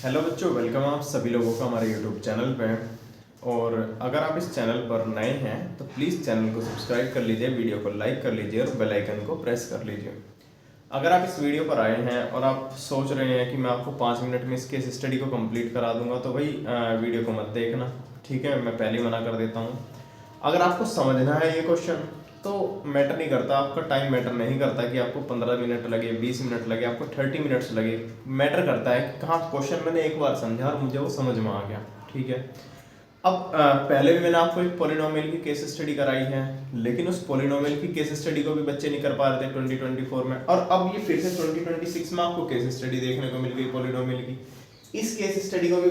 Hello बच्चों, welcome आप सभी लोगों का हमारे यूट्यूब चैनल पे। और अगर आप इस चैनल पर नए हैं तो प्लीज़ चैनल को सब्सक्राइब कर लीजिए, वीडियो को लाइक कर लीजिए और बेल आइकन को प्रेस कर लीजिए। अगर आप इस वीडियो पर आए हैं और आप सोच रहे हैं कि मैं आपको 5 मिनट में इस केस स्टडी को कंप्लीट करा दूंगा तो भाई वीडियो को मत देखना, ठीक है। मैं पहले ही मना कर देता हूँ। अगर आपको समझना है ये क्वेश्चन तो मैटर नहीं करता, आपका टाइम मैटर नहीं करता कि आपको 15 मिनट लगे, 20 मिनट लगे, आपको 30 मिनट्स लगे। मैटर करता है कि कहाँ क्वेश्चन मैंने एक बार समझा और मुझे वो समझ में आ गया, ठीक है। अब पहले भी मैंने आपको एक पॉलिनोमियल की केस स्टडी कराई है, लेकिन उस पॉलिनोमियल की केस स्टडी को भी बच्चे नहीं कर पा रहे थे 2024 में। और अब ये फिर से 2026 में आपको केस स्टडी देखने को मिल गई पॉलिनोमियल की। इस केस स्टडी को भी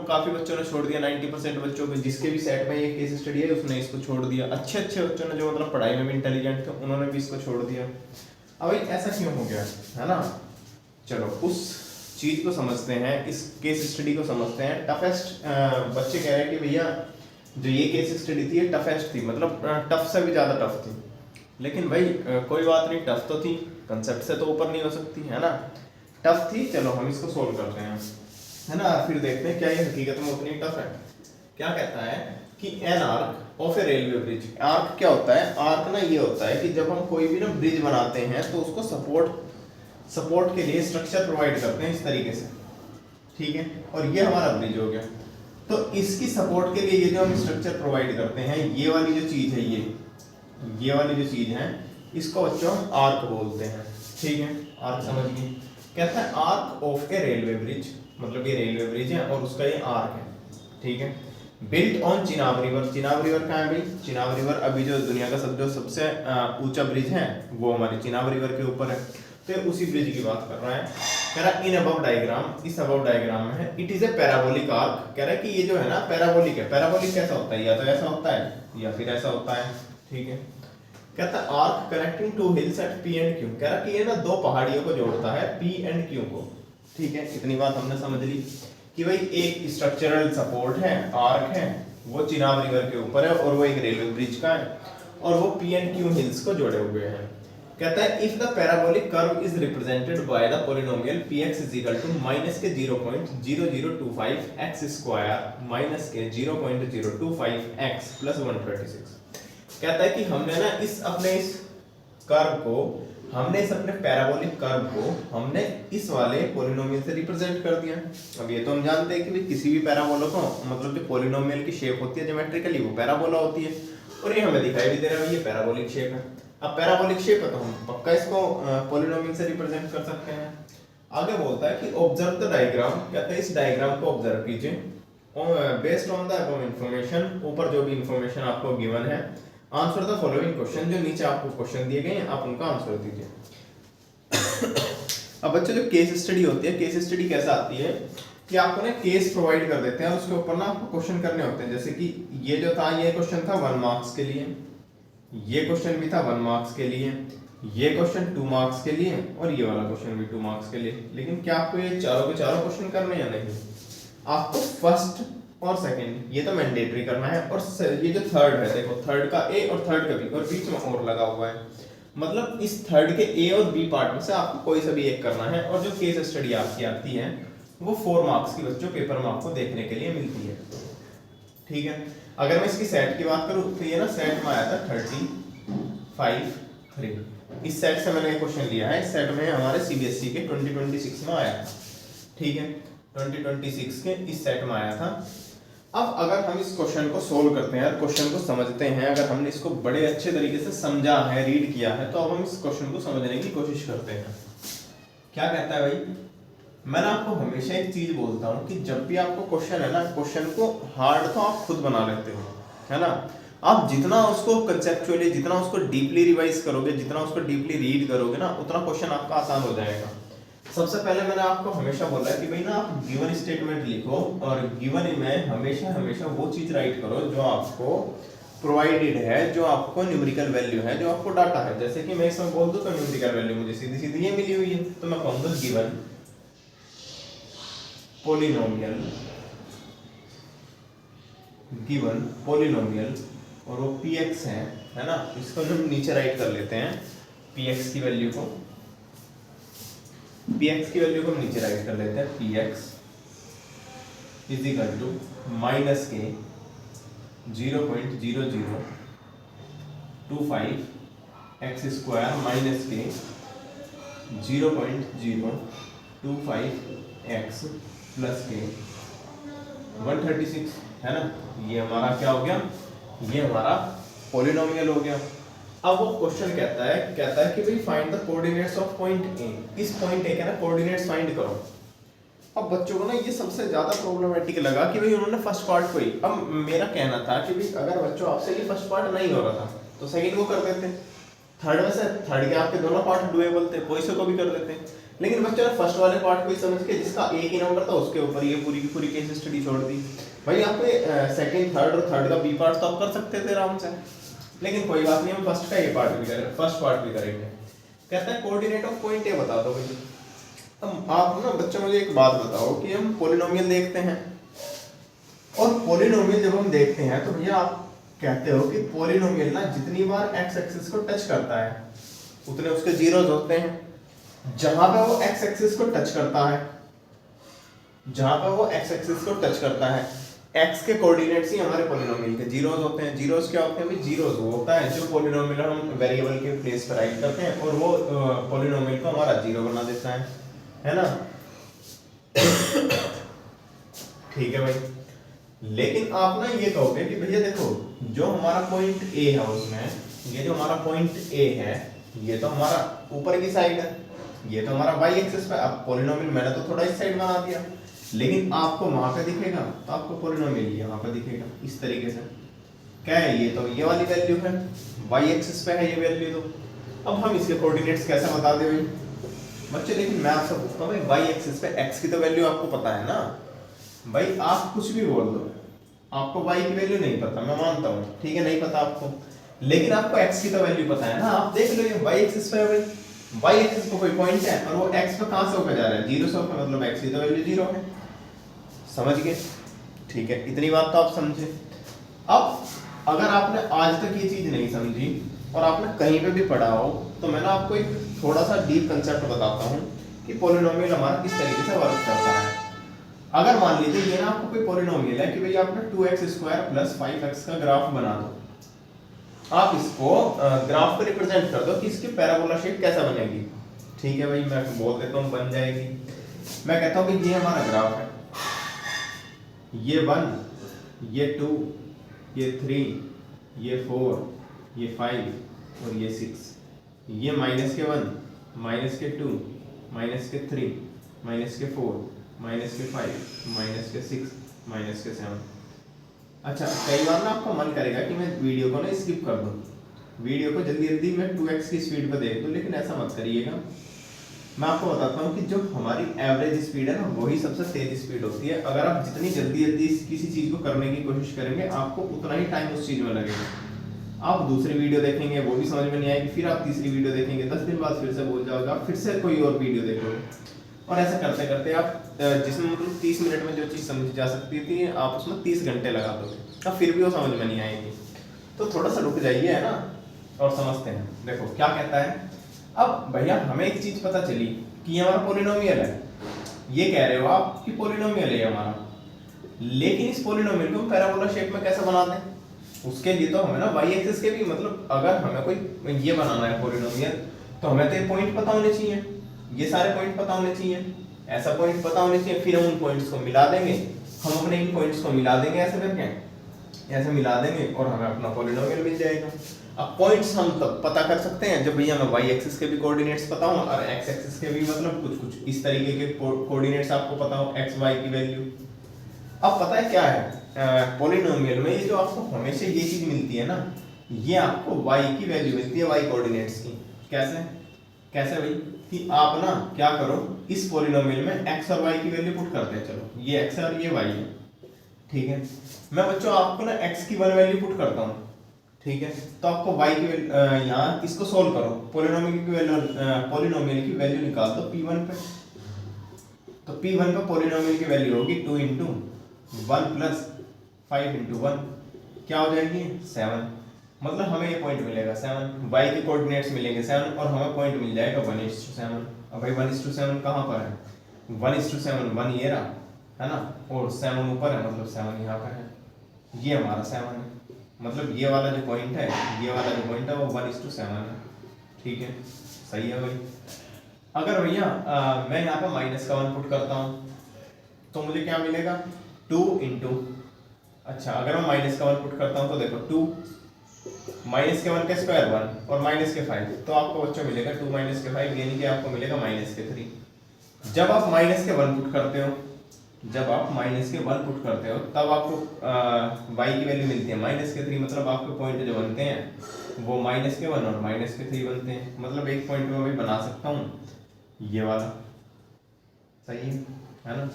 काफी बच्चों ने छोड़ दिया। 90% बच्चों को जिसके भी सेट में ये केस स्टडी है उसने इसको छोड़ दिया। अच्छे अच्छे बच्चों ने जो मतलब पढ़ाई में भी इंटेलिजेंट थे उन्होंने भी इसको छोड़ दिया। अब ऐसा क्यों हो गया है ना। चलो उस चीज को समझते हैं, इस केस स्टडी को समझते हैं। टफेस्ट बच्चे कह रहे हैं कि भैया जो ये केस स्टडी थी ये टफेस्ट थी, मतलब टफ से भी ज्यादा टफ थी। लेकिन भाई कोई बात नहीं, टफ तो थी, कंसेप्ट से तो ऊपर नहीं हो सकती है ना। टफ थी, चलो हम इसको सोल्व करते हैं, है ना। फिर देखते हैं क्या ये हकीकत में उतनी टफ है। क्या कहता है कि an arc of A railway bridge. Arc क्या होता है? आर्क ना ये होता है कि जब हम कोई भी ना ब्रिज बनाते हैं तो उसको सपोर्ट के लिए स्ट्रक्चर प्रोवाइड करते हैं इस तरीके से, ठीक है। और ये हमारा ब्रिज हो गया। तो इसकी सपोर्ट के लिए ये जो हम स्ट्रक्चर प्रोवाइड करते हैं, ये वाली जो चीज है, ये वाली जो चीज है, इसको बच्चों हम आर्क बोलते हैं, ठीक है। आर्क समझ गए। कहता है arc of A railway bridge, मतलब ये रेलवे ब्रिज है और उसका ये आर्क है, ठीक है। Built on Chenab river. Chenab river कहाँ है भाई? चिनाब रिवर अभी जो दुनिया का सबसे ऊंचा ब्रिज है वो हमारे चिनाब रिवर के ऊपर है। तो उसी ब्रिज की बात कर रहा है। कह रहा इन अबव डायग्राम, इस अबव डायग्राम में है, it is a parabolic arc. कह रहा है कि ये जो है ना पैराबोलिक है। पैराबोलिक कैसा होता है? या तो ऐसा होता है या फिर ऐसा होता है, ठीक है। कहता है arc connecting to hills at P and Q. कह रहा कि ये ना दो पहाड़ियों को जोड़ता है, पी एंड क्यू को, ठीक है। इतनी बात हमने समझ ली कि भाई एक स्ट्रक्चरल सपोर्ट है, आर्क है, वो चिनाब रिवर के ऊपर है और वो एक रेलवे ब्रिज का है और वो पी एंड क्यू हिल्स को जोड़े हुए हैं। कहता है if the parabolic curve is represented by the polynomial px is equal to minus k 0.0025 x square minus के 0.025 x प्लस 136। कहता है कि हमने ना इस अपने पैराबोलिक कर्व को हमने इस वाले पॉलिनोमियल से रिप्रेजेंट कर दिया। अब ये तो हम जानते हैं कि भाई किसी भी पैराबोला को, मतलब जो पॉलिनोमियल की शेप होती है ज्योमेट्रिकली, वो पैराबोला होती है और ये हमें दिखाई भी दे रहा है ये पैराबोलिक शेप है। अब पैराबोलिक शेप है तो हम पक्का इसको पॉलिनोमियल से रिप्रेजेंट कर सकते हैं। आगे बोलता है कि ऑब्जर्व द डायग्राम। कहता है इस डायग्राम को ऑब्जर्व कीजिए based on the above information. ऊपर जो भी इंफॉर्मेशन आपको गिवन है, आंसर द फॉलोइंग क्वेश्चन। जो नीचे आपको क्वेश्चन दिए गए हैं आप उनका आंसर दीजिए। अब बच्चों जो केस स्टडी होती है, केस स्टडी कैसा आती है कि आपको ना केस प्रोवाइड कर देते हैं और उसके ऊपर ना आपको क्वेश्चन करने होते हैं। जैसे कि ये जो था, ये क्वेश्चन था 1 मार्क्स के लिए, ये क्वेश्चन भी था 1 मार्क्स के लिए, ये क्वेश्चन 2 मार्क्स के लिए और ये वाला क्वेश्चन भी 2 मार्क्स के लिए। लेकिन क्या आपको ये चारों के चारों क्वेश्चन करने या नहीं? आपको फर्स्ट और सेकंड ये तो मैंडेटरी करना है, और ये जो थर्ड है, देखो थर्ड का ए और थर्ड का बी और बीच में और लगा हुआ है, मतलब इस थर्ड के ए और बी पार्ट में से आपको कोई सा भी एक करना है। और जो केस स्टडी आपकी आती है वो 4 मार्क्स की बच्चों पेपर में आपको देखने के लिए मिलती है, ठीक है। अगर मैं इसकी सेट की बात करूं तो ये ना सेट में आया था 35 3। इस सेट से मैंने क्वेश्चन लिया है। इस सेट में हमारे सीबीएसई के 2026 में आया था, ठीक है। 2026 के इस सेट में आया था। अब अगर हम इस क्वेश्चन को सोल्व करते हैं, क्वेश्चन को समझते हैं, अगर हमने इसको बड़े अच्छे तरीके से समझा है, रीड किया है, तो अब हम इस क्वेश्चन को समझने की कोशिश करते हैं। क्या कहता है भाई? मैं आपको हमेशा एक चीज बोलता हूं कि जब भी आपको क्वेश्चन है ना, क्वेश्चन को हार्ड तो आप खुद बना लेते हो, है ना। आप जितना उसको कंसेप्चुअली, जितना उसको डीपली रिवाइज करोगे, जितना उसको डीपली रीड करोगे ना, उतना क्वेश्चन आपका आसान हो जाएगा। सबसे पहले मैंने आपको हमेशा बोला है कि भाई ना आप गिवन स्टेटमेंट लिखो और गिवन में हमेशा वो चीज राइट करो जो आपको प्रोवाइडेड है, जो आपको न्यूमेरिकल वैल्यू है, जो आपको डाटा है। जैसे कि मैं इसमें बोल दूं तो न्यूमेरिकल वैल्यू मुझे सीधी सीधी ये मिली हुई है, तो मैं कहूंगा गिवन पॉलिनोमियल और वो px है ना। इसको हम नीचे राइट कर लेते हैं, px की वैल्यू को हम नीचे राइट कर लेते हैं, px is equal to minus k 0.0025 x square minus के 0.025 एक्स प्लस के 136 है ना। ये हमारा क्या हो गया, ये हमारा पॉलिनोमियल हो गया। अब वो क्वेश्चन कहता है कि भाई find the coordinates of point A. इस पॉइंट ए के ना कोऑर्डिनेट्स फाइंड करो। अब बच्चों को ना ये सबसे ज्यादा प्रॉब्लमेटिक लगा कि भाई उन्होंने फर्स्ट पार्ट को ही, अब मेरा कहना था कि भाई अगर बच्चों आपसे ये फर्स्ट पार्ट नहीं हो रहा था तो सेकंड को कर देते, थर्ड में से थर्ड के आपके दोनों पार्ट डुएबल थे, कोई से को भी कर देते। लेकिन बच्चों ने फर्स्ट वाले पार्ट को ही समझ के जिसका एक ही नंबर था उसके ऊपर ये पूरी की पूरी केस स्टडी छोड़ दी। भाई आपने सेकंड थर्ड और थर्ड का बी पार्ट तो आप कर सकते थे आराम से, लेकिन कोई बात नहीं, हम फर्स्ट का ये पार्ट भी करेंगे, फर्स्ट पार्ट भी करेंगे। कहता है कोऑर्डिनेट ऑफ पॉइंट ए बता दो भाई। अब आप ना बच्चों मुझे एक बात बताओ कि हम पॉलिनोमियल देखते हैं, और पॉलिनोमियल जब हम देखते हैं तो भैया आप कहते हो कि पॉलिनोमियल ना जितनी बार एक्स एक्सिस को टच करता है उतने उसके जीरोस होते हैं। जहां पे वो एक्स एक्सिस को टच करता है, जहां पे वो एक्स एक्सिस को टच करता है, एक्स के कोऑर्डिनेट्स ही हमारे पॉलिनोमियल के जीरोस होते हैं। जीरोस क्या होते हैं भाई? जीरोस वो होता है जो पॉलिनोमियल हम वेरिएबल के प्लेस पर राइट करते हैं और वो पॉलिनोमियल को हमारा जीरो बना देता है ना। ठीक है भाई, लेकिन आप ना ये कहोगे कि भैया देखो जो हमारा पॉइंट ए है उसमें, ये जो हमारा पॉइंट ए है ये तो हमारा ऊपर की साइड है, ये तो हमारा वाई एक्सिस पे। अब पॉलिनोमियल मैंने तो थोड़ा इस साइड बना दिया, लेकिन आपको वहां पे दिखेगा तो आपको पॉलिनोमियल यहाँ पे दिखेगा इस तरीके से। क्या है ये? तो ये वाली वैल्यू है, वाई एक्सिस पे है ये वैल्यू। तो अब हम इसके कोऑर्डिनेट्स कैसे बता दें भाई बच्चे? लेकिन मैं आपसे पूछता हूँ भाई वाई एक्सिस पे एक्स की तो वैल्यू आपको पता है ना भाई, आप कुछ भी बोल दो, आपको वाई की वैल्यू नहीं पता, मैं मानता हूँ, ठीक है नहीं पता आपको, लेकिन आपको एक्स की तो वैल्यू पता है ना। आप देख लो ये वाई एक्सिस पे है भाई, वाई एक्सिस पे कोई पॉइंट है और वो एक्स पे कहां से होकर जा रहा है? जीरो से होकर, मतलब एक्स की तो वैल्यू जीरो है। समझ गए? ठीक है, इतनी बात तो आप समझे। अब अगर आपने आज तक ये चीज नहीं समझी और आपने कहीं पे भी पढ़ा हो तो मैं ना आपको एक थोड़ा सा डीप कंसेप्ट बताता हूँ कि पॉलिनोमियल हमारा किस तरीके से वर्क करता है। अगर मान लीजिए ये ना आपको कोई पॉलिनोमियल है कि भाई आपने 2x² + 5x का ग्राफ बना दो, आप इसको ग्राफ पे रिप्रेजेंट कर दो कि इसकी पैराबोला शेप कैसा बनेगी। ठीक है भाई, मैं बोल देता हूँ बन जाएगी। मैं कहता हूँ कि ये हमारा ग्राफ है, ये 1, ये 2, ये 3, ये 4, ये 5 और ये 6, ये -1, -2, -3, -4, -5, -6, -7। अच्छा, कई बार ना आपका मन करेगा कि मैं वीडियो को ना स्किप कर दूं, वीडियो को जल्दी जल्दी मैं 2x की स्पीड पर देख दूं, लेकिन ऐसा मत करिएगा। मैं आपको बताता हूँ कि जो हमारी एवरेज स्पीड है ना वही सबसे तेज स्पीड होती है। अगर आप जितनी जल्दी जल्दी किसी चीज़ को करने की कोशिश करेंगे आपको उतना ही टाइम उस चीज़ में लगेगा। आप दूसरी वीडियो देखेंगे वो भी समझ में नहीं आएगी, फिर आप तीसरी वीडियो देखेंगे, 10 दिन बाद फिर से भूल जाओगे, आप फिर से कोई और वीडियो देखोगे, और ऐसा करते करते आप जिसमें मतलब 30 मिनट में जो चीज़ समझी जा सकती थी आप उसमें 30 घंटे लगा दोगे, तब फिर भी वो समझ में नहीं आएगी। तो थोड़ा सा रुक जाइए है ना और समझते हैं। देखो क्या कहता है। अब भैया हमें एक चीज़ पता चली कि ये हमारा पॉलिनोमियल है, ये कह रहे हो आप कि पॉलिनोमियल है हमारा, लेकिन इस पॉलिनोमियल को हम पैराबोला शेप में कैसे बना दें? उसके लिए तो हमें ना वाई एक्सिस के भी, मतलब अगर हमें कोई ये बनाना है पॉलिनोमियल तो हमें तो ये पॉइंट पता होने चाहिए, ये सारे पॉइंट पता होने चाहिए, ऐसा पॉइंट पता होने चाहिए, फिर हम उन पॉइंट्स को मिला देंगे, हम अपने इन पॉइंट्स को मिला देंगे ऐसे करके, ऐसे मिला देंगे और हमें अपना पॉलिनोमियल मिल जाएगा। अब पॉइंट्स हम तब पता कर सकते हैं जब भैया हमें वाई एक्सिस के भी कोऑर्डिनेट्स पता हो और एक्स एक्सिस के भी, मतलब कुछ कुछ इस तरीके के कोऑर्डिनेट्स आपको पता हो, एक्स वाई की वैल्यू। अब पता है क्या है पॉलिनोमियल में, ये जो आपको हमेशा ये चीज मिलती है ना, ये आपको वाई की वैल्यू मिलती है, वाई कोऑर्डिनेट्स की। कैसे कैसे भाई? कि आप ना क्या करो, इस पॉलिनोमियल में एक्स और वाई की वैल्यू पुट करते हैं। चलो ये एक्स है और ये वाई है, ठीक है। मैं बच्चों आपको ना एक्स की 1 वैल्यू पुट करता हूँ, ठीक है। तो आपको वाई की यहाँ इसको सोल्व करो, पॉलिनोमियल की वैल्यू निकाल दो P1 पे। तो P1 पे पॉलिनोमियल की वैल्यू होगी 2 × 1 + 5 × 1, क्या हो जाएगी 7। मतलब हमें ये पॉइंट मिलेगा 7, y के कोऑर्डिनेट्स मिलेंगे 7 और हमें पॉइंट मिल जाएगा 1:7। अब भाई 1:7 कहाँ पर है? 1:7 1 ये रहा है ना, और 7 ऊपर है मतलब 7 यहाँ पर है, ये हमारा 7 है, मतलब ये वाला जो पॉइंट है, ये वाला जो पॉइंट है वो 1:7 है। ठीक है, सही है भाई। अगर भैया मैं यहाँ पे माइनस का 1 पुट करता हूँ तो मुझे क्या मिलेगा, 2 इंटू, अच्छा अगर मैं माइनस का 1 पुट करता हूँ तो देखो 2 माइनस के 1 का स्क्वायर 1 और माइनस के 5, तो आपको बच्चों मिलेगा 2 माइनस के 5 यानी कि आपको मिलेगा माइनस के 3। जब आप माइनस के 1 पुट करते हो, जब आप माइनस के 1 पुट करते हो तब आपको y की वैल्यू मिलती है माइनस के 3, मतलब आपके पॉइंट जो बनते हैं वो माइनस के 1 और माइनस के 3 बनते हैं। मतलब एक पॉइंट में मैं बना सकता हूँ ये वाला, सही है ना,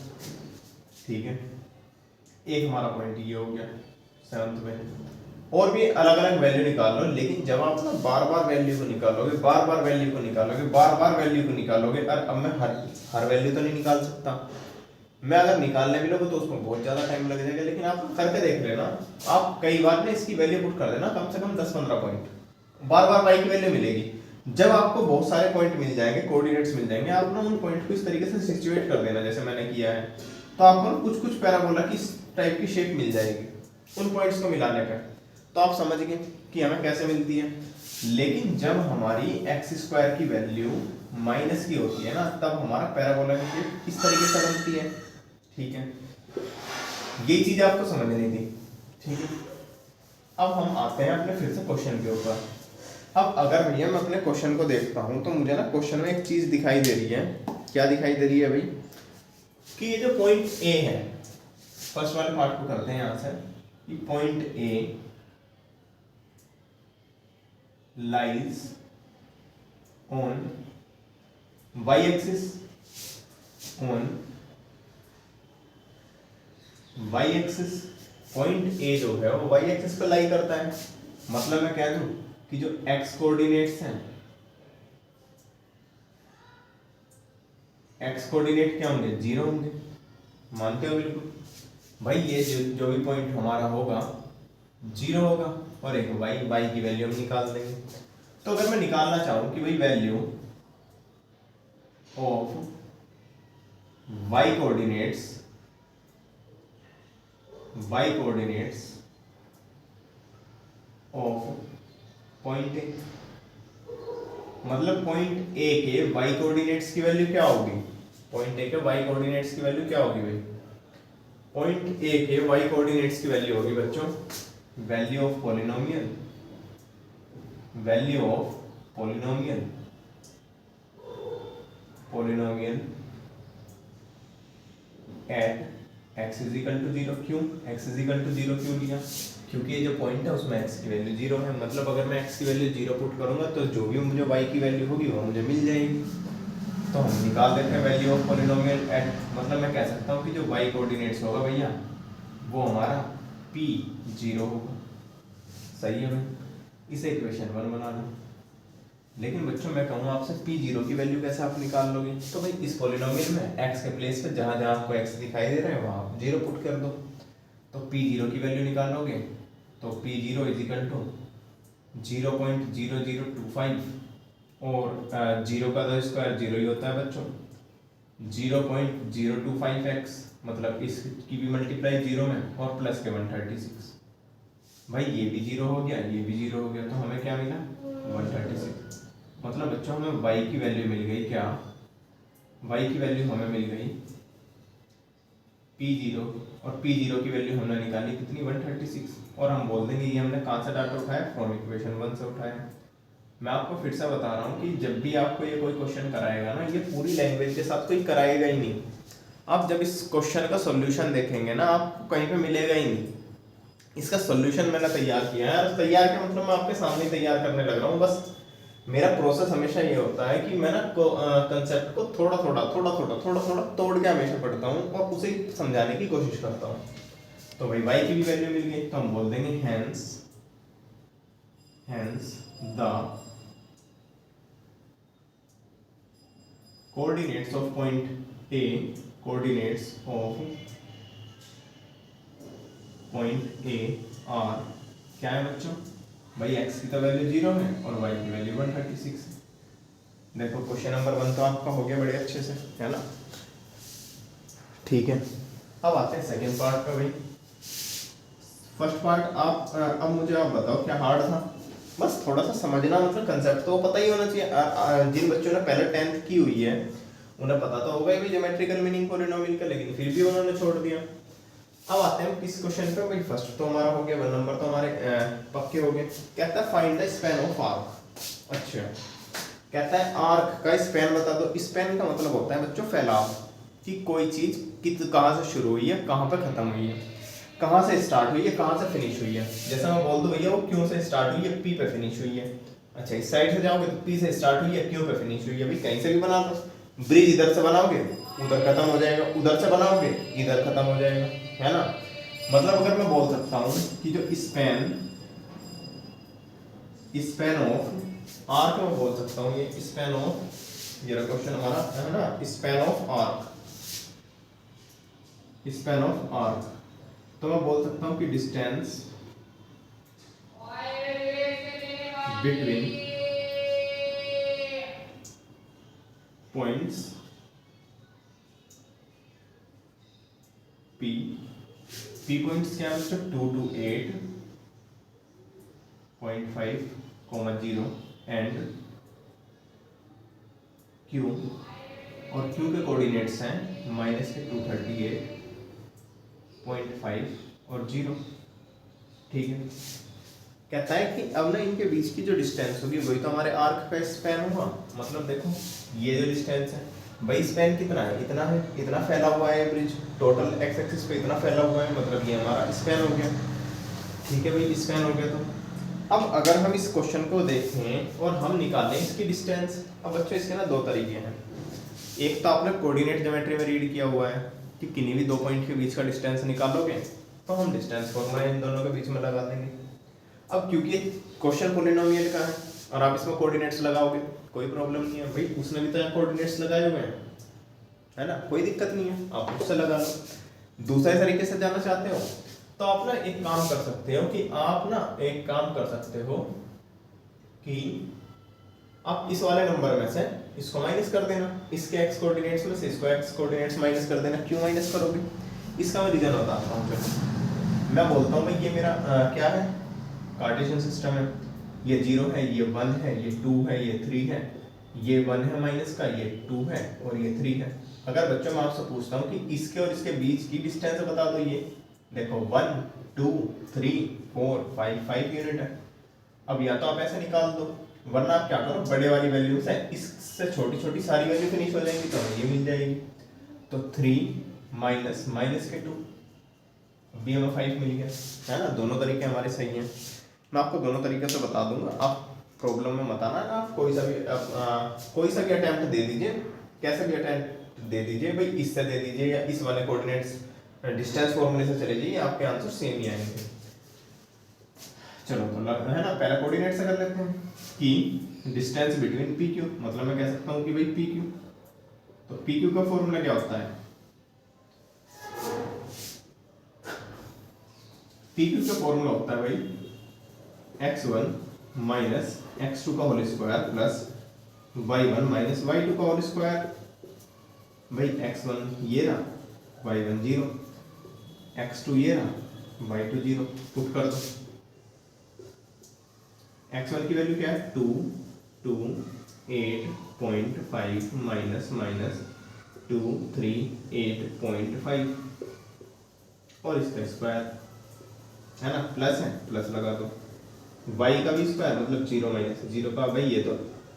ठीक है। एक हमारा पॉइंट ये हो गया 7th में। और भी अलग अलग वैल्यू निकाल लो, लेकिन जब आप ना बार बार वैल्यू को निकालोगे, बार बार वैल्यू को निकालोगे, बार बार वैल्यू को निकालोगे, और अब मैं हर वैल्यू तो नहीं निकाल सकता, मैं अगर निकालने भी लगूँ तो उसमें बहुत ज़्यादा टाइम लग जाएगा, लेकिन आप करके देख लेना, आप कई बार ना इसकी वैल्यू पुट कर देना, कम से कम 10-15 पॉइंट, बार बार y की वैल्यू मिलेगी। जब आपको बहुत सारे पॉइंट मिल जाएंगे, कोऑर्डिनेट्स मिल जाएंगे, आप ना उन पॉइंट को इस तरीके से सिचुएट कर देना जैसे मैंने किया है, तो आपको ना कुछ कुछ पैराबोला की टाइप की शेप मिल जाएगी उन पॉइंट्स को मिलाने पर, तो आप समझ गए कि हमें कैसे मिलती है। लेकिन जब हमारी x² की वैल्यू माइनस की होती है ना, तब हमारा पैराबोला की शेप इस तरीके से बनती है। ठीक है, ये चीज आपको समझनी थी। ठीक है, अब हम आते हैं अपने फिर से क्वेश्चन के ऊपर। अब अगर भैया मैं अपने क्वेश्चन को देखता हूं तो मुझे ना क्वेश्चन में एक चीज दिखाई दे रही है। क्या दिखाई दे रही है भाई, कि ये जो पॉइंट ए है, फर्स्ट वाले पार्ट को करते हैं यहां से, कि point A lies on y axis, on y axis, point A जो है वो y एक्सिस पे लाई करता है। मतलब मैं कह दूं कि जो x कोऑर्डिनेट्स हैं, x कोऑर्डिनेट क्या होंगे, 0 होंगे, मानते हो बिल्कुल भाई। ये जो भी पॉइंट हमारा होगा 0 होगा, और एक y की वैल्यू हम निकाल देंगे। तो अगर मैं निकालना चाहूं कि भाई value of y coordinates of point A, मतलब पॉइंट ए के y कोऑर्डिनेट्स की वैल्यू क्या होगी, पॉइंट ए के y कोऑर्डिनेट्स की वैल्यू क्या होगी भाई, पॉइंट ए के y कोऑर्डिनेट्स की वैल्यू होगी बच्चों value of polynomial, value of polynomial at x is equal to 0। क्यों x इज इक्वल टू 0 क्यों लिया, क्योंकि ये जो पॉइंट है उसमें x की वैल्यू 0 है, मतलब अगर मैं x की वैल्यू 0 पुट करूंगा तो जो भी मुझे y की वैल्यू होगी वो मुझे मिल जाएगी। तो हम निकाल देते हैं वैल्यू ऑफ पॉलिनोमियल एट, मतलब मैं कह सकता हूँ कि जो y कोऑर्डिनेट्स होगा भैया वो हमारा p0 होगा। सही है भाई, इसे इक्वेशन 1 बना लो। लेकिन बच्चों मैं कहूँ आपसे p0 की वैल्यू कैसे आप निकाल लोगे, तो भाई इस पॉलिनोमियल में x के प्लेस पे जहाँ जहाँ आपको x दिखाई दे रहा है वहाँ आप 0 पुट कर दो, तो p0 की वैल्यू निकालोगे तो p0 इज इक्वल टू 0.0025, और 0 का तो स्क्वायर 0 ही होता है बच्चों, 0.025x, मतलब इसकी भी मल्टीप्लाई 0 में और प्लस के 136। भाई ये भी 0 हो गया, ये भी 0 हो गया, तो हमें क्या मिला 136। मतलब बच्चों हमें y की वैल्यू मिल गई, क्या y की वैल्यू हमें मिल गई p0, और p0 की वैल्यू हमने निकाली कितनी 136, और हम बोल देंगे ये हमने कहाँ से डाटा उठाया, फ्रॉम इक्वेशन 1 से उठाया। मैं आपको फिर से बता रहा हूँ कि जब भी आपको ये कोई क्वेश्चन कराएगा ना, ये पूरी लैंग्वेज के साथ कोई कराएगा ही नहीं। आप जब इस क्वेश्चन का सॉल्यूशन देखेंगे ना, आपको कहीं पे मिलेगा ही नहीं। इसका सॉल्यूशन मैंने तैयार किया है, और तैयार के मतलब मैं आपके सामने तैयार करने लग रहा हूँ। बस मेरा प्रोसेस हमेशा ये होता है कि मैं ना कंसेप्ट को थोड़ा थोड़ा तोड़ के हमेशा पढ़ता हूँ और उसे समझाने की कोशिश करता हूँ। तो भाई y की भी वैल्यू मिल गई, तो हम बोल देंगे hence the coordinates of point A, coordinates of point A R क्या है बच्चों, भाई x की तो वैल्यू 0 है और y की वैल्यू 136 है। देखो क्वेश्चन नंबर 1 तो आपका हो गया बड़े अच्छे से, है ना। ठीक है, अब आते हैं सेकेंड पार्ट पे भाई। फर्स्ट पार्ट आप अब मुझे आप बताओ क्या हार्ड था? बस थोड़ा सा समझना, मतलब कंसेप्ट तो पता ही होना चाहिए। जिन बच्चों ने पहले 10th की हुई है उन्हें पता तो होगा ही ज्योमेट्रिकल मीनिंग पॉलिनोमियल का, लेकिन फिर भी उन्होंने छोड़ दिया। अब आते हैं किस क्वेश्चन पे भाई। फर्स्ट तो हमारा हो गया, 1 नंबर तो हमारे पक्के हो गए। कहता है find the span of arc. अच्छा, कहता है आर्क का स्पैन बता दो। स्पैन का मतलब होता है बच्चों फैलाव, कि कोई चीज कहाँ से शुरू हुई है, कहाँ पे खत्म हुई है, कहाँ से स्टार्ट हुई है, कहाँ से फिनिश हुई है। जैसा मैं बोल दूं भैया वो क्यों से स्टार्ट हुई है, पी पे फिनिश हुई है। अच्छा, इस साइड से जाओगे तो पी से स्टार्ट हुई है, क्यों पे फिनिश हुई है। भाई कहीं से भी बना लो, ब्रिज इधर से बनाओगे उधर खत्म हो जाएगा, उधर से बनाओगे इधर खत्म हो जाएगा, है ना। मतलब अगर मैं बोल सकता हूँ कि जो स्पैन ऑफ आर्क में बोल सकता हूँ, ये स्पैन ऑफ, ये क्वेश्चन हमारा है ना, span of arc, span of arc. तो मैं बोल सकता हूँ कि distance between points P points क्या है बच्चों, 2 to 8.5, 0 एंड क्यू, और क्यू के कोऑर्डिनेट्स हैं -238.5 और 0। ठीक है, कहता है कि अब ना इनके बीच की जो डिस्टेंस होगी वही तो हमारे आर्क का स्पैन हुआ। मतलब देखो ये जो डिस्टेंस है भाई, स्पैन कितना है, इतना है, इतना फैला हुआ है ब्रिज, टोटल एक्स एक्सिस पे इतना फैला हुआ है, मतलब ये हमारा स्पैन हो गया। ठीक है भाई, स्पैन हो गया। तो अब अगर हम इस क्वेश्चन को देखें और हम निकालें इसकी डिस्टेंस, अब बच्चों इसके ना दो तरीके हैं। एक तो आपने कोऑर्डिनेट ज्योमेट्री में रीड किया हुआ है कि किन्हीं भी दो पॉइंट के बीच का डिस्टेंस निकालोगे तो हम डिस्टेंस फॉर्मूला इन दोनों के बीच में लगा देंगे। अब क्योंकि क्वेश्चन पॉलिनोमियल का है और आप इसमें कोऑर्डिनेट्स लगाओगे कोई प्रॉब्लम नहीं है भाई, उसने भी तो यहाँ कोऑर्डिनेट्स लगाए हुए हैं, है ना, कोई दिक्कत नहीं है, आप उससे लगा लो। दूसरे तरीके से जाना चाहते हो तो आप ना एक काम कर सकते हो कि आप इस वाले नंबर में से इसको माइनस कर देना, इसके एक्स कोऑर्डिनेट्स में से इसको एक्स कोऑर्डिनेट्स माइनस कर देना। क्यों माइनस करोगे, इसका मैं रीजन बताता हूँ। चलो मैं बोलता हूँ भाई ये मेरा क्या है, कार्टेशियन सिस्टम है। ये 0 है, ये 1 है, ये 2 है, ये 3 है, ये 1 है माइनस का, ये 2 है और ये 3 है। अगर बच्चों मैं आपसे पूछता हूँ कि इसके और इसके बीच की डिस्टेंस बता दो, ये देखो 1 2 3 4 5 यूनिट है। अब या तो आप ऐसे निकाल दो, वरना आप क्या करो, बड़े वाली वैल्यू से इससे छोटी छोटी सारी वैल्यू फिनिश हो जाएंगी तो हमें ये मिल जाएगी। तो 3 माइनस माइनस के 2, अभी हमें 5 मिल गया, है ना। दोनों तरीके हमारे सही हैं, मैं आपको दोनों तरीके से बता दूंगा, आप प्रॉब्लम में मत आना। आप कोई सा भी अटेम्प्ट दे दीजिए, कैसे भी अटेम्प्ट दे दीजिए भाई, इससे दे दीजिए या इस वाले कोऑर्डिनेट्स डिस्टेंस फॉर्मूले से चले जाइए, आपके आंसर सेम ही आएंगे। चलो तो है ना, पहला कोऑर्डिनेट से कर लेते हैं कि डिस्टेंस बिटवीन पी क्यू, मतलब मैं कह सकता हूँ कि भाई पी क्यू, तो पी क्यू का फॉर्मूला क्या होता है, पी क्यू का फॉर्मूला होता है भाई x1 माइनस x2 का whole square plus y1 minus y2 का होल स्क्वायर। भाई x1 ये रहा, y1 0, x2 ये रहा, y2 0, पुट कर दो। x1 की वैल्यू क्या है 2 2 8.5 माइनस माइनस 2 3 8.5 और इसका स्क्वायर, है ना, प्लस है, प्लस लगा दो। y का भी स्क्वायर मतलब 0 माइनस 0 का, भाई ये तो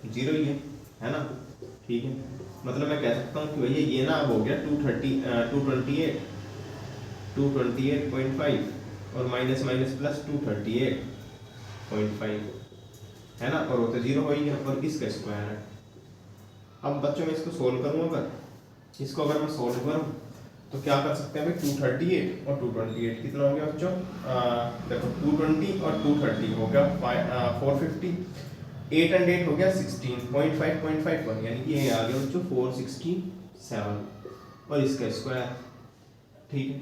0 ही है ना। ठीक है, मतलब मैं कह सकता हूँ कि भैया ये ना अब हो गया 228.5 और माइनस माइनस प्लस 238.5, है ना, और वो तो 0 हो ही है और इसका स्क्वायर है। अब बच्चों में इसको सोल्व करूँ, अगर मैं सोल्व करूँ तो क्या कर सकते हैं भाई, 238 और 228 कितना हो गया बच्चों, देखो 220 और 230 हो गया 450, 8 एंड 8 हो गया 16.5.51, यानी कि ये आ गया बच्चों 467 और इसका स्क्वायर। ठीक है,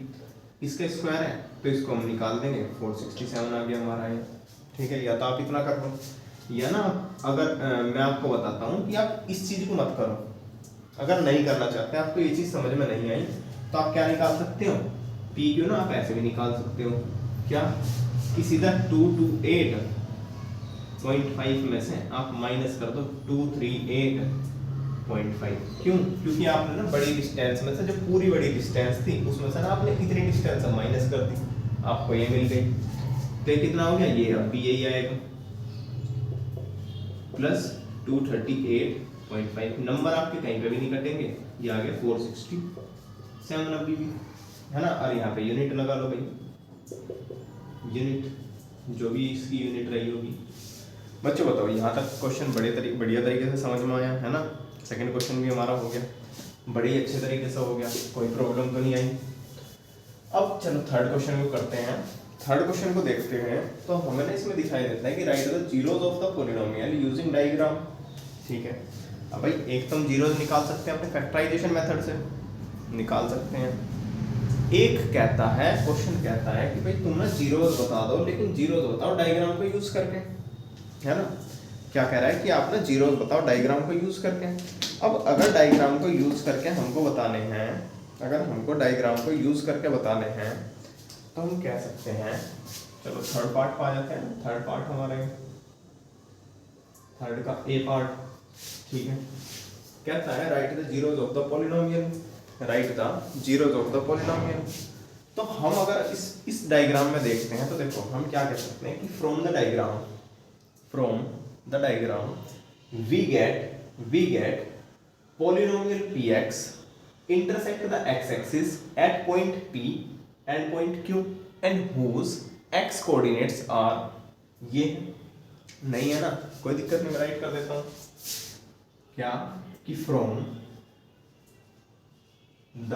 इसका स्क्वायर है तो इसको हम निकाल देंगे, 467 आ गया हमारा ये। ठीक है, या तो आप इतना कर लो, या ना अगर मैं आपको बताता हूँ कि आप इस चीज़ को मत करो, अगर नहीं करना चाहते, आपको ये चीज़ समझ में नहीं आई तो आप क्या निकाल सकते हो, पी क्यू ना आप ऐसे भी निकाल सकते हो, क्या कि सीधा 228.5 में से आप माइनस कर दो 238.5। क्यों? क्योंकि आपने ना बड़ी डिस्टेंस में से, जो पूरी बड़ी डिस्टेंस थी उसमें से ना आपने इतनी डिस्टेंस माइनस कर दी, आपको ये मिल गई। तो ये कितना हो गया, ये अब भी यही आएगा प्लस 238.5। नंबर आपके कहीं पे भी नहीं कटेंगे, ये आ गया 467 अभी भी, है ना। और यहाँ पे यूनिट लगा लो भाई, यूनिट जो भी इसकी यूनिट रही होगी। बच्चों बताओ यहाँ तक क्वेश्चन बढ़िया तरीके से समझ में आया, है ना। सेकंड क्वेश्चन भी हमारा हो गया, बड़ी अच्छे तरीके से हो गया, कोई प्रॉब्लम तो नहीं आई। अब चलो थर्ड क्वेश्चन को करते हैं। थर्ड क्वेश्चन को देखते हैं तो हमें ना इसमें दिखाई देता है कि right the zeros of the polynomial using diagram. ठीक है, अब भाई एक तुम जीरोस निकाल सकते हैं अपने फैक्टराइजेशन मेथड से, निकाल सकते हैं। एक कहता है, क्वेश्चन कहता है कि भाई तुम ना जीरोस बता दो, लेकिन जीरोस बताओ डायग्राम को यूज करके, है ना। क्या कह रहा है कि आप ना जीरोस बताओ डायग्राम को यूज करके। अब अगर डायग्राम को यूज करके हमको बताने हैं, अगर हमको डायग्राम को यूज करके बताने हैं तो हम कह सकते हैं, चलो थर्ड पार्ट पे आ जाते हैं। थर्ड पार्ट हमारे थर्ड का ए पार्ट, ठीक है, कहता है right the zeros of the polynomial, right the zeros of the polynomial. तो हम अगर इस डायग्राम में देखते हैं तो देखो हम क्या कह सकते हैं कि from the diagram we get polynomial px intersect the x-axis at point P and point Q and whose x coordinates are ये नहीं है ना, कोई दिक्कत नहीं, मैं राइट कर देता हूं क्या कि from the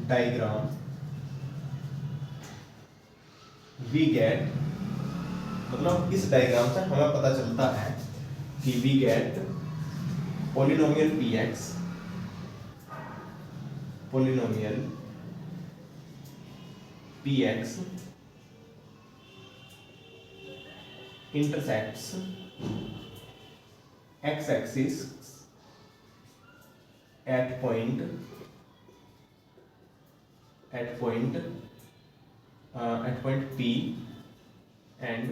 diagram we get, मतलब इस डायग्राम से हमें पता चलता है कि we get polynomial px intersects x-axis at point P and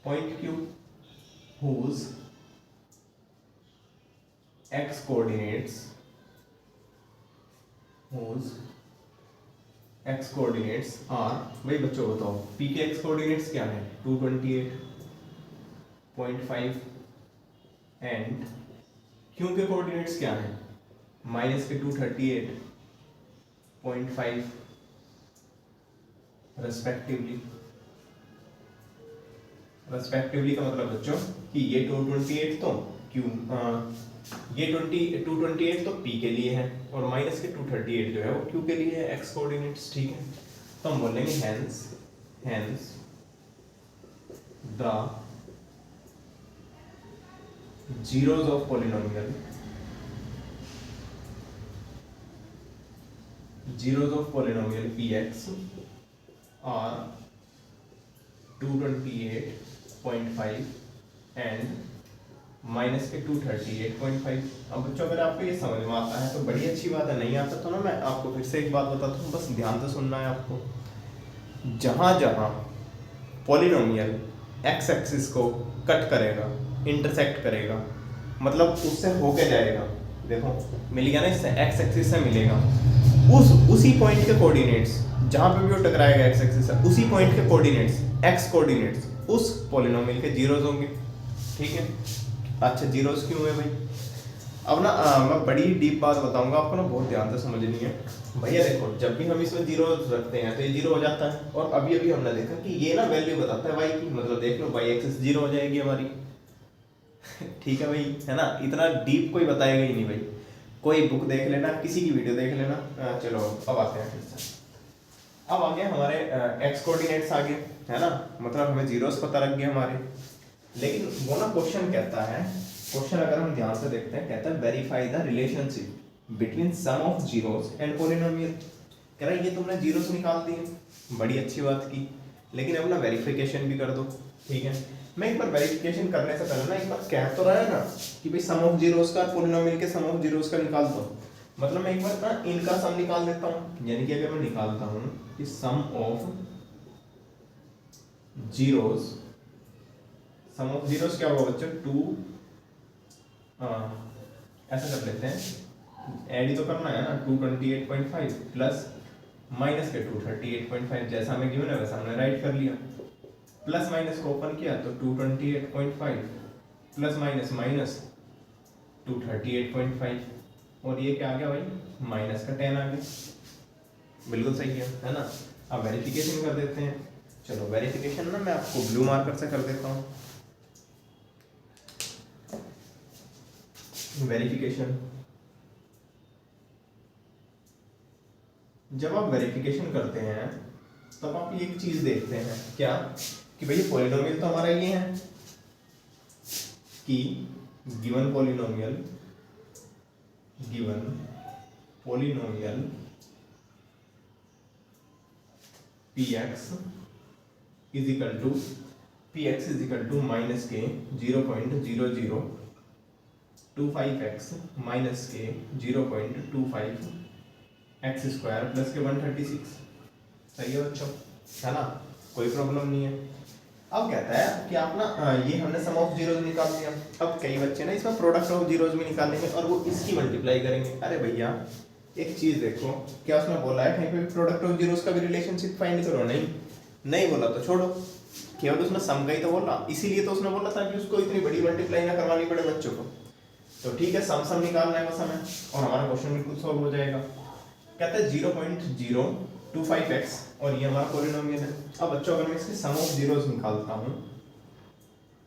point Q whose x coordinates are, भाई बच्चों बताओ p के x coordinates क्या है, 228.5 एंड q के coordinates क्या है, माइनस के 238.5 रेस्पेक्टिवली का मतलब बच्चों कि ये 228 तो ये 228 तो p के लिए है और माइनस के 238 जो है वो q के लिए है, x कोऑर्डिनेट्स। ठीक है, तो हम बोलेंगे hence the zeros of polynomial px are 228.5 and minus के 238.5। अब बच्चों अगर आपको ये समझ में आता है तो बड़ी अच्छी बात है, नहीं आता तो ना मैं आपको फिर से एक बात बताता हूँ, बस ध्यान से सुनना है आपको। जहाँ जहाँ पॉलिनोमियल एक्स एक्सिस को कट करेगा, इंटरसेक्ट करेगा, मतलब उससे होके जाएगा, देखो मिल गया ना, इससे एक्स एक्सिस से मिलेगा, उसी पॉइंट के कोऑर्डिनेट्स जहाँ पे भी वो टकराएगा एक्स एक्सिस से, उसी पॉइंट के कोऑर्डिनेट्स एक्स कोऑर्डिनेट्स उस पॉलिनोमियल के जीरोस होंगे। ठीक है, अच्छा जीरोस क्यों है भाई, अब ना मैं बड़ी डीप बात बताऊंगा आपको ना, बहुत ध्यान से समझनी है भैया। देखो जब भी हम इसमें जीरो रखते हैं तो ये जीरो हो जाता है, और अभी अभी हमने देखा कि ये ना वैल्यू बताता है वाई की, मतलब देख लो वाई एक्सिस जीरो हो जाएगी हमारी। ठीक है भाई, है ना, इतना डीप कोई बताएगा ही नहीं भाई, कोई बुक देख लेना, किसी की वीडियो देख लेना। चलो अब आते हैं फिर से, अब आ गया हमारे एक्स कोऑर्डिनेट्स आ गए, है ना, मतलब हमें जीरोस पता लग गए हमारे। लेकिन वो ना क्वेश्चन कहता है, क्वेश्चन अगर हम ध्यान से देखते हैं, कहता है verify the relationship between sum of zeros and polynomial. कह रहा है ये तुमने जीरोस निकाल दिए, बड़ी अच्छी बात की, लेकिन अब ना वेरिफिकेशन भी कर दो। ठीक है, मैं एक बार वेरिफिकेशन करने से पहले ना एक बार कह तो रहा है ना कि भाई सम ऑफ जीरोस का पॉलिनोमियल के सम ऑफ जीरोस का निकाल दो, मतलब मैं एक बार ना इनका सम निकाल देता हूँ। यानी कि अगर मैं निकालता हूँ कि sum of zeros, sum of zeros क्या होगा बच्चों, 2 ऐसा कर लेते हैं, ऐड ही तो करना है ना, 228.5 प्लस माइनस के 238.5, जैसा हमें गिवन है वैसा हमने राइट कर लिया। प्लस माइनस को ओपन किया तो 228.5 प्लस माइनस माइनस 238.5, और ये क्या आ गया भाई, माइनस का 10 आ गया। बिल्कुल सही है ना। अब वेरिफिकेशन कर देते हैं। चलो वेरिफिकेशन ना मैं आपको ब्लू मार्कर से कर देता हूँ। वेरिफिकेशन, जब आप वेरिफिकेशन करते हैं तब आप एक चीज देखते हैं क्या, कि भाई पॉलिनोमियल तो हमारा ये है कि given polynomial px is equal to minus के 0.0025x माइनस के 0.25 एक्स स्क्वायर प्लस के 136। सही है बच्चों, है ना, कोई प्रॉब्लम नहीं है। अब कहता है कि आप ना ये हमने सम ऑफ जीरोस निकाल दिया। अब कई बच्चे ना इसमें प्रोडक्ट ऑफ जीरोस भी निकालेंगे और वो इसकी मल्टीप्लाई करेंगे। अरे भैया एक चीज देखो, क्या उसने बोला है कहीं पे प्रोडक्ट ऑफ जीरोस का भी रिलेशनशिप फाइंड करो? नहीं बोला तो छोड़ो, केवल उसने सम का ही तो बोला, इसीलिए तो उसने बोला था कि उसको इतनी बड़ी मल्टीप्लाई ना करवानी पड़े बच्चों को। तो ठीक है, सम निकालना है बस हमें और हमारा क्वेश्चन बिल्कुल सॉल्व हो जाएगा। कहता है 0.025x और ये हमारा पॉलिनोमियल है। अब बच्चों अगर मैं इसके सम ऑफ जीरोस निकालता हूँ,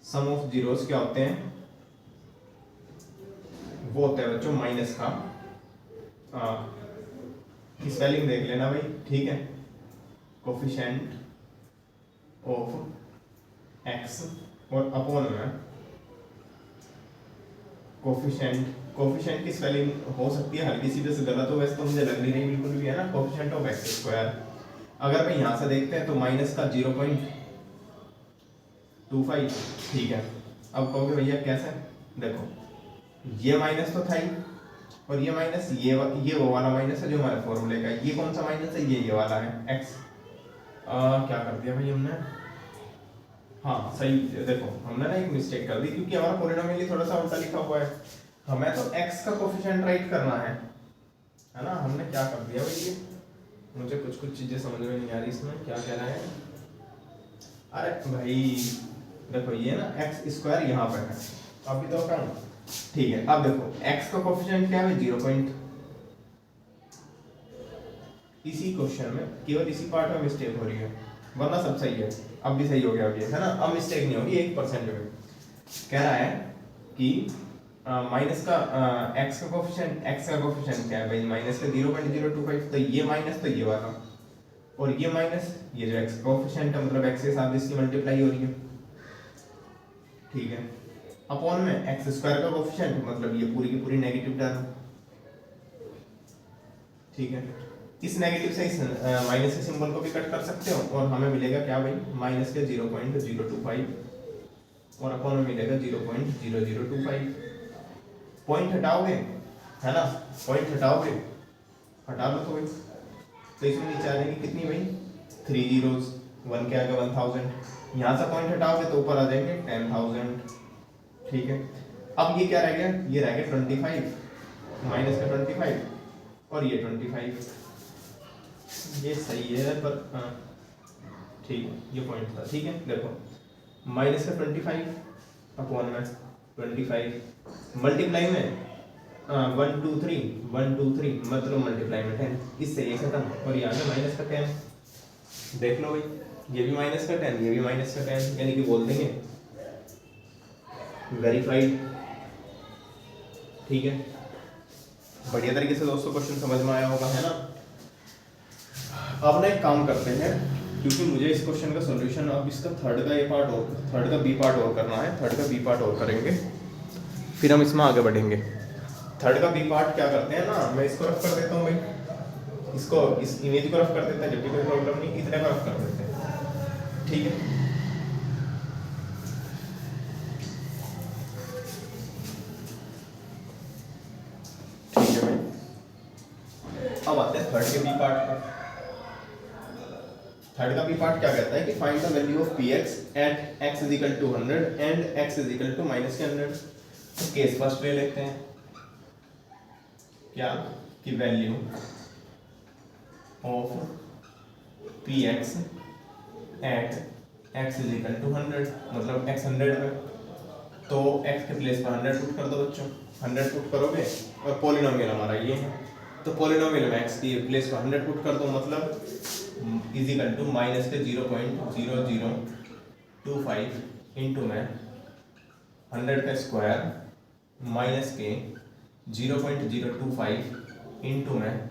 सम ऑफ जीरोस क्या होते हैं, वो होता है बच्चों माइनस का, स्पेलिंग देख लेना भाई, ठीक है, कोफिशिएंट ऑफ x और अपॉन में कोफिशिएंट की स्पेलिंग हो सकती है हल्की सी वैसे गलत हो, वैसे तो मुझे लग नहीं रही बिल्कुल भी, है ना, कोफिशिएंट ऑफ x स्क्वायर। अगर भाई यहाँ से देखते हैं तो माइनस का 0.25, ठीक है। अब कहोगे भैया कैसे, देखो ये माइनस तो था ही और ये माइनस, ये वो वाला माइनस है जो हमारे फॉर्मूले का है। ये कौन सा माइनस है, ये वाला है x। क्या कर दिया भाई हमने, हाँ सही, देखो हमने ना एक मिस्टेक कर दी क्योंकि हमारा पॉलिनोमियल थोड़ा सा उल्टा लिखा हुआ है। हमें तो x का कोफिशिएंट राइट करना है ना। हमने क्या कर दिया भाई, ये मुझे कुछ चीजें समझ में नहीं आ रही इसमें क्या कह रहा है। अरे भाई देखो ये ना x स्क्वायर यहाँ पे है, अभी तो क्या, ठीक है। अब देखो x का कोफिशिएंट क्या है, 0 पॉइंट, इसी क्वेश्चन में केवल इसी पार्ट में मिस्टेक हो रही है, वरना सब सही है। अब भी सही हो गया, है ना, अब मिस्टेक नहीं होगी 1% में। कह रहा है कि माइनस का x का कोफिशिएंट क्या है भाई, माइनस का 0.025, तो ये माइनस तो ये वाला, और ये माइनस ये जो x का कोफिशिएंट है मतलब x के साथ इसकी मल्टीप्लाई हो रही है, ठीक है। अपॉन में x स्क्वायर का कोफिशिएंट मतलब ये पूरी की पूरी नेगेटिव टर्म, ठीक है। इस नेगेटिव से इस माइनस के सिंबल को भी कट कर सकते हो और हमें मिलेगा क्या भाई, माइनस के 0.025 और अपॉन में मिलेगा 0.0025। पॉइंट हटाओगे, है ना, पॉइंट हटाओगे, हटा लो तो भाई, तो इसमें नीचे आ जाएगी कितनी भाई, 3 zeros, 1 के आगे 1000, यहाँ से पॉइंट हटाओगे तो ऊपर आ जाएंगे 10,000, ठीक है। अब ये क्या रह गया, ये रह गया 25, माइनस का 25 और ये 25, ये सही है पर हाँ ठीक है, ये पॉइंट था, ठीक है। देखो माइनस का 25 अपॉन में 25 मल्टीप्लाई में 1 2 3 मतलब मल्टीप्लाई में 10, इससे ये खत्म और ये आ गया माइनस का 10। देख लो भाई, ये भी माइनस का 10, ये भी माइनस का 10, यानी कि बोल देंगे वेरीफाइड, ठीक है। बढ़िया तरीके से दोस्तों क्वेश्चन समझ में आया होगा, है ना। अब ना एक काम करते हैं, क्योंकि मुझे इस क्वेश्चन का सॉल्यूशन अब इसका थर्ड का बी पार्ट और करना है, थर्ड का बी पार्ट और करेंगे फिर हम इसमें आगे बढ़ेंगे। थर्ड का बी पार्ट क्या करते हैं ना, मैं इसको रफ कर देता हूँ भाई, इसको इस इमेज को रफ कर देते हैं, जबकि कोई प्रॉब्लम नहीं, इतने का रफ कर देते हैं, ठीक है। है भाई। अब आते हैं थर्ड के बी पार्ट पर। थर्ड का बी पार्ट क्या कहता है कि find the value of p x at x is equal to 100 and x is equal to minus के 100। तो केस फर्स्ट ले लेते हैं, क्या कि value of p x at x is equal to 100, मतलब एक्स 100 में, तो एक्स के प्लेस पर 100 पुट कर दो बच्चों। 100 पुट करोगे और पॉलिनोमियल हमारा ये है, तो पॉलिनोमियल में एक्स की प्लेस पर 100 पुट कर दो, मतलब is equal to minus k 0.0025 into में 100 का स्क्वायर माइनस के 0.025 इंटू में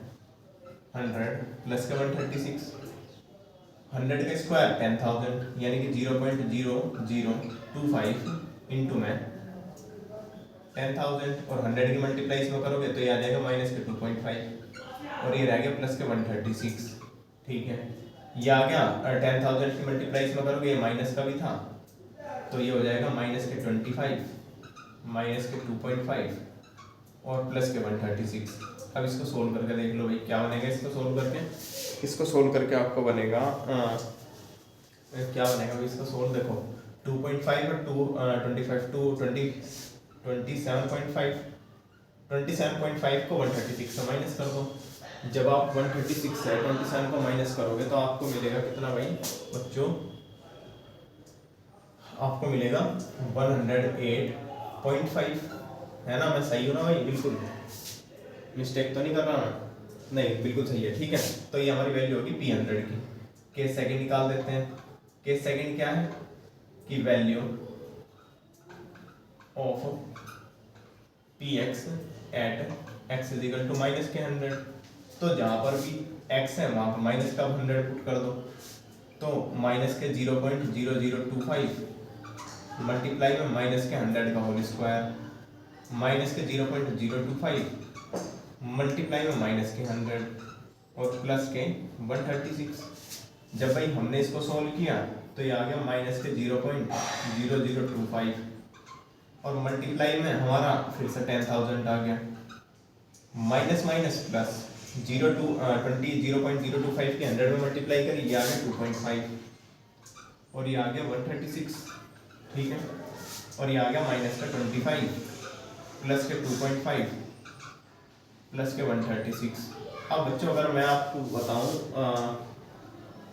100 प्लस के 136। 100 का स्क्वायर 10,000 यानी कि 0.0025 इंटू में 10,000 और 100 की मल्टीप्लाई इसमें करोगे तो ये आ जाएगा माइनस के 2.5 और ये रह गया प्लस के 136। ठीक है, ये आ गया 10,000 की मल्टीप्लाई इसमें करोगे, ये माइनस का भी था तो ये हो जाएगा माइनस के 25 माइनस के 2.5 और प्लस के 136। अब इसको सोल्व करके देख लो भाई क्या बनेगा। इसको सोल्व करके आपको बनेगा क्या बनेगा भाई, इसको सोल्व देखो 2.5 और 25 टू 27.5 को 136 से माइनस कर दो। जब आप 136 से 27 को माइनस करोगे तो आपको मिलेगा कितना भाई बच्चों, आपको मिलेगा 108.5, है ना। मैं सही हूँ ना भाई, बिल्कुल मिस्टेक तो नहीं कर रहा मैं? नहीं, बिल्कुल सही है। ठीक है, तो ये हमारी वैल्यू होगी P100 की। केस सेकंड निकाल देते हैं। केस सेकंड क्या है कि value of Px at x is equal to minus के 100, तो जहाँ पर भी x है वहाँ पर माइनस का 100 पुट कर दो, तो माइनस के 0.0025 मल्टीप्लाई में माइनस के 100 का होल स्क्वायर माइनस के 0.025 मल्टीप्लाई में माइनस के 100 और प्लस के 136। जब भाई हमने इसको सोल्व किया तो ये आ गया माइनस के 0.0025 और मल्टीप्लाई में हमारा फिर से 10,000 आ गया, माइनस माइनस प्लस 0.025 के 100 में मल्टीप्लाई करी, ये आ गया 2.5 और ये आ गया 136। ठीक है, और ये आ गया माइनस का 25 प्लस के 2.5 प्लस के 136। अब बच्चों अगर मैं आपको बताऊं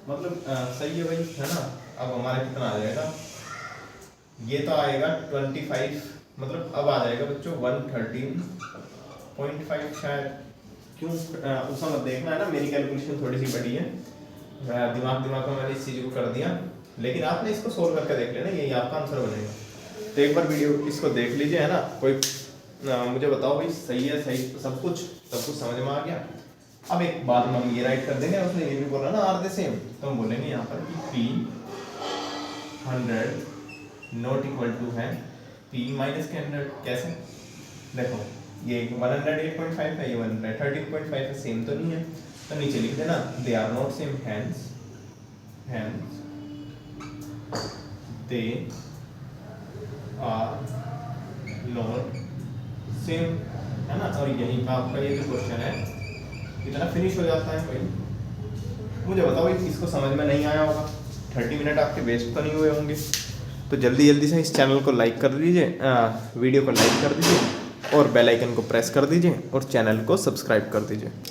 मतलब सही है भाई, है ना। अब हमारा कितना आ जाएगा, ये तो आएगा 25, मतलब अब आ जाएगा बच्चों 113.5 शायद। क्यों उसका मत देखना, है ना, मेरी कैलकुलेशन थोड़ी सी बड़ी है, दिमाग में मैंने इस चीज़ को कर दिया, लेकिन आपने इसको सोल्व करके देख लेना, यही आपका आंसर बनेगा। तो एक बार वीडियो इसको देख लीजिए, है ना। कोई मुझे बताओ भाई सही है, सही सब कुछ समझ में आ गया। अब एक बात हम ये राइट कर देंगे, उसने ये भी बोला ना आर द सेम, तो हम बोलेंगे यहाँ पर कि P100 नॉट इक्वल टू है P माइनस के 100। कैसे देखो, ये 108.5 है, ये 113.5 है, सेम तो नहीं है, तो नीचे लिख देना they are not same, hence they are not same, है ना। और यहीं पर आपका ये जो क्वेश्चन है इतना फिनिश हो जाता है भाई। मुझे बताओ इसको समझ में नहीं आया होगा, 30 मिनट आपके वेस्ट तो नहीं हुए होंगे। तो जल्दी से इस चैनल को लाइक कर दीजिए, वीडियो को लाइक कर दीजिए और बेल आइकन को प्रेस कर दीजिए और चैनल को सब्सक्राइब कर दीजिए।